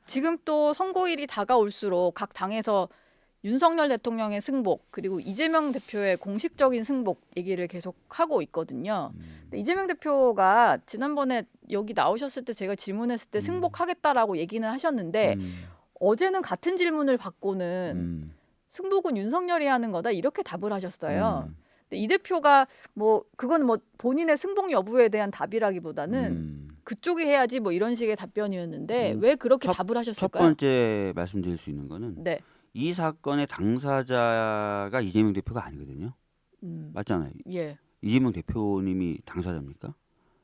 지금 또 선거일이 다가올수록 각 당에서 윤석열 대통령의 승복 그리고 이재명 대표의 공식적인 승복 얘기를 계속 하고 있거든요. 근데 이재명 대표가 지난번에 여기 나오셨을 때 제가 질문했을 때 승복하겠다라고 얘기는 하셨는데 어제는 같은 질문을 받고는 승복은 윤석열이 하는 거다 이렇게 답을 하셨어요. 근데 이 대표가 뭐 그건 뭐 본인의 승복 여부에 대한 답이라기보다는 그쪽이 해야지 뭐 이런 식의 답변이었는데 왜 그렇게 답을 첫 하셨을까요? 번째 말씀드릴 수 있는 거는 네. 이 사건의 당사자가 이재명 대표가 아니거든요. 맞잖아요. 예. 이재명 대표님이 당사자입니까?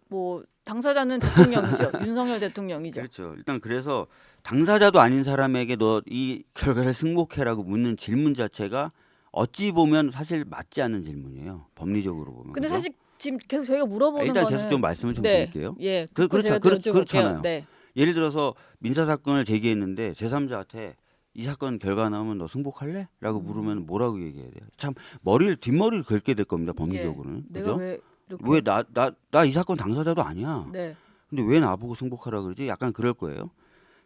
뭐 당사자는 대통령이죠. 윤석열 대통령이죠. 그렇죠. 일단 그래서 당사자도 아닌 사람에게 너 이 결과를 승복해라고 묻는 질문 자체가 어찌 보면 사실 맞지 않는 질문이에요. 법리적으로 보면. 근데 그죠? 사실 지금 계속 저희가 물어보는 일단 거는 계속 좀 말씀을 좀 네. 드릴게요. 예. 듣고 제가 여쭤볼게요. 그렇잖아요. 네. 예를 들어서 민사 사건을 제기했는데 제3자한테 이 사건 결과 나오면 너 승복할래? 라고 물으면 뭐라고 얘기해야 돼요? 참 뒷머리를 긁게 될 겁니다. 법리적으로는. 예. 내가 그죠? 왜 이렇게 왜 나 이 사건 당사자도 아니야. 네. 근데 왜 나보고 승복하라 그러지? 약간 그럴 거예요.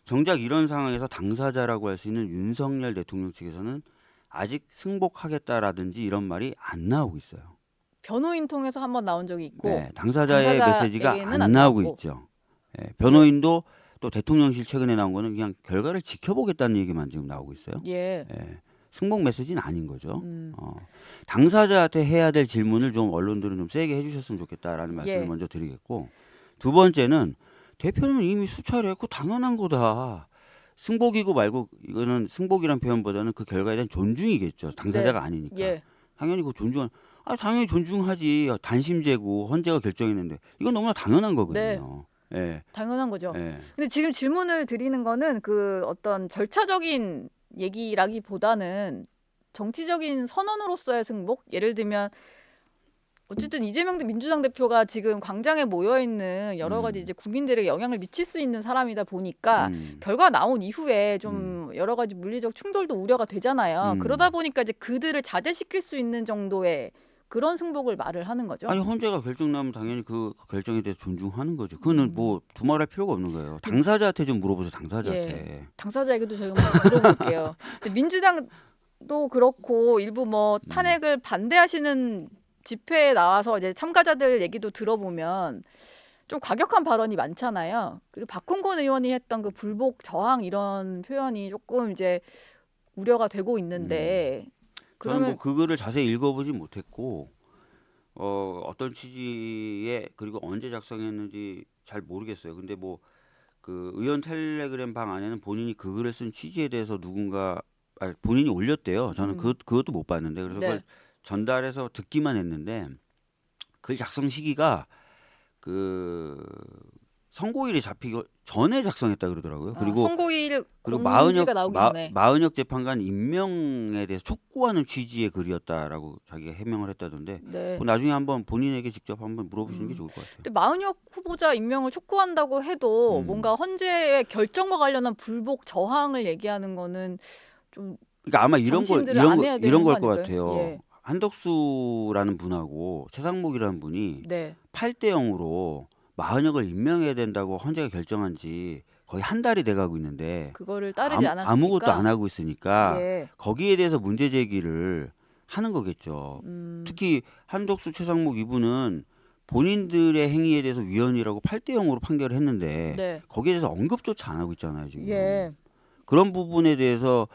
정작 이런 상황에서 당사자라고 할 수 있는 윤석열 대통령 측에서는 아직 승복하겠다라든지 이런 말이 안 나오고 있어요. 변호인 통해서 한번 나온 적이 있고 네, 당사자의 메시지가 당사자에게는 안 나오고 나오고. 있죠. 예, 변호인도 또 대통령실 최근에 나온 거는 그냥 결과를 지켜보겠다는 얘기만 지금 나오고 있어요. 예. 예, 승복 메시지는 아닌 거죠. 당사자한테 해야 될 질문을 좀 언론들은 좀 세게 해주셨으면 좋겠다라는 말씀을 예. 먼저 드리겠고, 두 번째는 대표는 이미 수차례 그거 당연한 거다. 승복이고 말고 이거는 승복이란 표현보다는 그 결과에 대한 존중이겠죠. 당사자가 네. 아니니까. 예. 당연히 그 당연히 존중하지. 단심제고 헌재가 결정했는데 이건 너무나 당연한 거거든요. 예. 당연한 거죠. 예. 근데 지금 질문을 드리는 거는 그 어떤 절차적인 얘기라기보다는 정치적인 선언으로서의 승복? 예를 들면 어쨌든 이재명 민주당 대표가 지금 광장에 모여 있는 여러 가지 이제 국민들에게 영향을 미칠 수 있는 사람이다 보니까 결과 나온 이후에 좀 여러 가지 물리적 충돌도 우려가 되잖아요. 그러다 보니까 이제 그들을 자제시킬 수 있는 정도의 그런 승복을 말을 하는 거죠. 아니 헌재가 결정 나면 당연히 그 결정에 대해서 존중하는 거죠. 그거는 뭐 두말할 필요가 없는 거예요. 당사자한테 좀 물어보세요. 당사자한테. 예. 당사자에게도 저희가 한번 물어볼게요. 근데 민주당도 그렇고 일부 뭐 탄핵을 반대하시는 집회에 나와서 이제 참가자들 얘기도 들어보면 좀 과격한 발언이 많잖아요. 그리고 박홍근 의원이 했던 그 불복 저항 이런 표현이 조금 이제 우려가 되고 있는데 저는 그러면 뭐 그거를 자세히 읽어보지 못했고 어떤 취지에 그리고 언제 작성했는지 잘 모르겠어요. 근데 뭐 그 의원 텔레그램 방 안에는 본인이 그 글을 쓴 취지에 대해서 본인이 올렸대요. 저는 그것도 못 봤는데 그래서 네. 그걸 전달해서 듣기만 했는데 글 작성 시기가 그 선고일이 잡히기 전에 작성했다 그러더라고요. 그리고 선고일 그리고 공지가 나오기 전에 마은혁 재판관 임명에 대해서 촉구하는 취지의 글이었다라고 자기가 해명을 했다던데 네. 뭐 나중에 한번 본인에게 직접 한번 물어보시는 게 좋을 것 같아요. 근데 마은혁 후보자 임명을 촉구한다고 해도 뭔가 헌재의 결정과 관련한 불복 저항을 얘기하는 거는 좀 그러니까 아마 정치인들은 안 해야 되는 이런 거 걸 것 아닐까요? 같아요. 예. 한덕수라는 분하고 최상목이라는 분이 네. 8대 0으로 마은혁을 임명해야 된다고 헌재가 결정한 지 거의 한 달이 돼가고 있는데 그거를 따르지 않았으니까 아무것도 안 하고 있으니까 예. 거기에 대해서 문제 제기를 하는 거겠죠. 특히 한덕수 최상목 이분은 본인들의 행위에 대해서 위헌이라고 8대 0으로 판결을 했는데 네. 거기에 대해서 언급조차 안 하고 있잖아요 지금. 예. 그런 부분에 대해서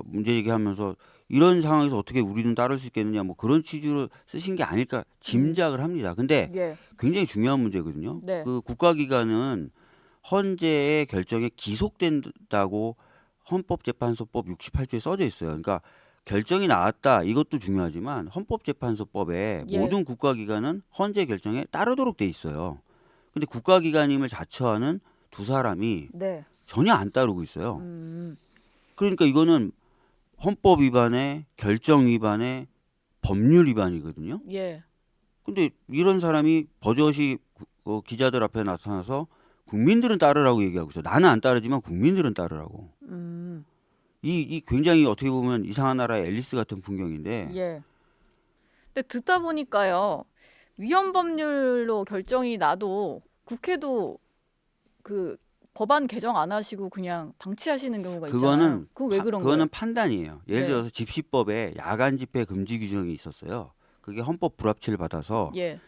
문제 제기하면서 이런 상황에서 어떻게 우리는 따를 수 있겠느냐 뭐 그런 취지로 쓰신 게 아닐까 짐작을 합니다. 근데 예. 굉장히 중요한 문제거든요. 네. 그 국가기관은 헌재의 결정에 기속된다고 헌법재판소법 68조에 써져 있어요. 그러니까 결정이 나왔다 이것도 중요하지만 헌법재판소법에 예. 모든 국가기관은 헌재 결정에 따르도록 돼 있어요. 근데 국가기관임을 자처하는 두 사람이 네. 전혀 안 따르고 있어요. 그러니까 이거는 헌법 위반에 결정 위반에 법률 위반이거든요. 예. 근데 이런 사람이 버젓이 기자들 앞에 나타나서 국민들은 따르라고 얘기하고 있어. 나는 안 따르지만 국민들은 따르라고. 이 굉장히 어떻게 보면 이상한 나라의 앨리스 같은 풍경인데. 예. 근데 듣다 보니까요. 위헌 법률로 결정이 나도 국회도 그 법안 개정 안 하시고 그냥 방치하시는 경우가 있잖아요. 그거는 그건 왜 그런 그거는 거예요? 판단이에요. 예를 네. 들어서 집시법에 야간 집회 금지 규정이 있었어요. 그게 헌법 불합치를 받아서 예.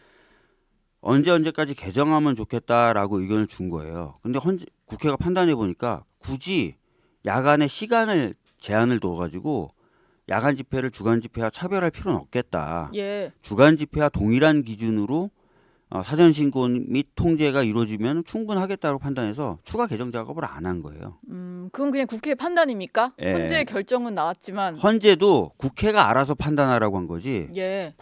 언제까지 개정하면 좋겠다라고 의견을 준 거예요. 근데 국회가 판단해 보니까 굳이 야간에 시간을 제한을 둬가지고 야간 집회를 주간 집회와 차별할 필요는 없겠다. 예. 주간 집회와 동일한 기준으로 사전 신고 및 통제가 이루어지면 충분하겠다고 판단해서 추가 개정 작업을 안 한 거예요. 그건 그냥 국회의 판단입니까? 예. 헌재 결정은 나왔지만 헌재도 국회가 알아서 판단하라고 한 거지. 예.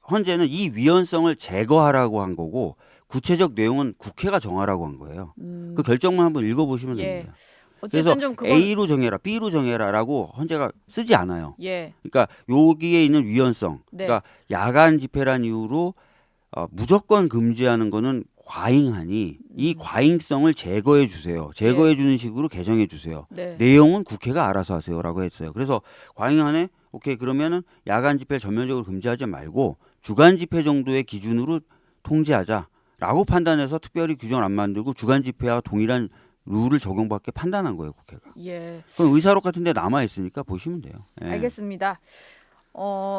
헌재는 이 위헌성을 제거하라고 한 거고 구체적 내용은 국회가 정하라고 한 거예요. 음, 그 결정만 한번 읽어보시면 예. 됩니다. 그래서 어쨌든 좀 그건 A로 정해라, B로 정해라라고 헌재가 쓰지 않아요. 예. 그러니까 여기에 있는 위헌성, 네. 그러니까 야간 집회란 이유로 무조건 금지하는 거는 과잉하니 이 과잉성을 제거해 주세요. 제거해 주는 식으로 개정해 주세요. 네. 내용은 국회가 알아서 하세요라고 했어요. 그래서 과잉하네. 오케이, 그러면은 야간 집회 전면적으로 금지하지 말고 주간 집회 정도의 기준으로 통제하자라고 판단해서 특별히 규정을 안 만들고 주간 집회와 동일한 룰을 적용받게 판단한 거예요, 국회가. 예. 그럼 의사록 같은 데 남아 있으니까 보시면 돼요. 예. 알겠습니다.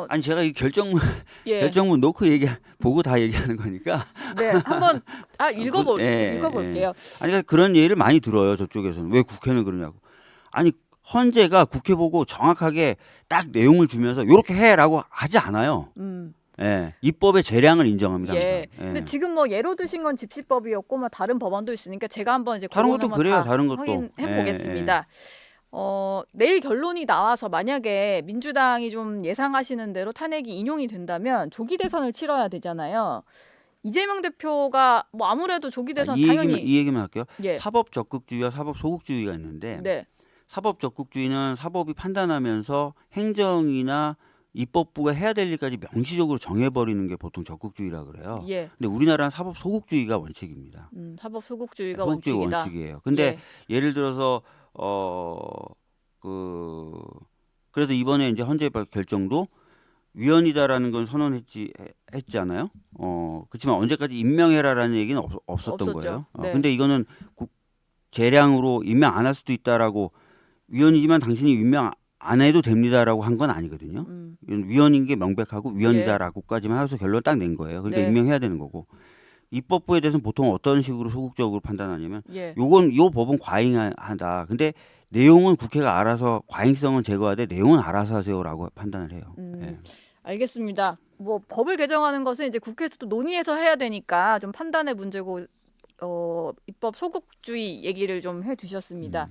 아니 제가 이 결정문 예. 결정문 놓고 보고 다 얘기하는 거니까. 네. 한번 예, 읽어볼게요. 아니 그러니까 그런 얘기를 많이 들어요, 저쪽에서는. 왜 국회는 그러냐고. 아니 헌재가 국회 보고 정확하게 딱 내용을 주면서 이렇게 해라고 하지 않아요. 예, 입법의 재량을 인정합니다. 예. 항상. 예. 근데 지금 뭐 예로 드신 건 집시법이었고 뭐 다른 법안도 있으니까 제가 한번 이제 다른 그거는 것도 한번 그래요, 다 다른 것도. 확인해 예, 보겠습니다. 내일 결론이 나와서 만약에 민주당이 좀 예상하시는 대로 탄핵이 인용이 된다면 조기 대선을 치러야 되잖아요. 이재명 대표가 뭐 아무래도 조기 대선 당연히 이 얘기만 할게요. 예. 사법 적극주의와 사법 소극주의가 있는데 네. 사법 적극주의는 사법이 판단하면서 행정이나 입법부가 해야 될 일까지 명시적으로 정해버리는 게 보통 적극주의라 그래요. 예. 근데 우리나라는 사법 소극주의가 원칙입니다. 사법 소극주의가 소극주의 원칙이다. 원칙이에요. 근데 예를 들어서 그래서 이번에 이제 헌재 결정도 위헌이다라는 건 했잖아요. 그렇지만 언제까지 임명해라라는 얘기는 없었던 없었죠. 거예요. 네. 근데 이거는 재량으로 임명 안 할 수도 있다라고 위헌이지만 당신이 임명 안 해도 됩니다라고 한 건 아니거든요. 이건 위헌인 게 명백하고 위헌이다라고까지만 해서 결론 딱 낸 거예요. 그러니까 네. 임명해야 되는 거고. 입법부에 대해서는 보통 어떤 식으로 소극적으로 판단하냐면 예. 요 법은 과잉하다. 근데 내용은 국회가 알아서 과잉성은 제거하되 내용은 알아서 하세요라고 판단을 해요. 예. 알겠습니다. 뭐 법을 개정하는 것은 이제 국회에서도 논의해서 해야 되니까 좀 판단의 문제고 입법 소극주의 얘기를 좀 해주셨습니다.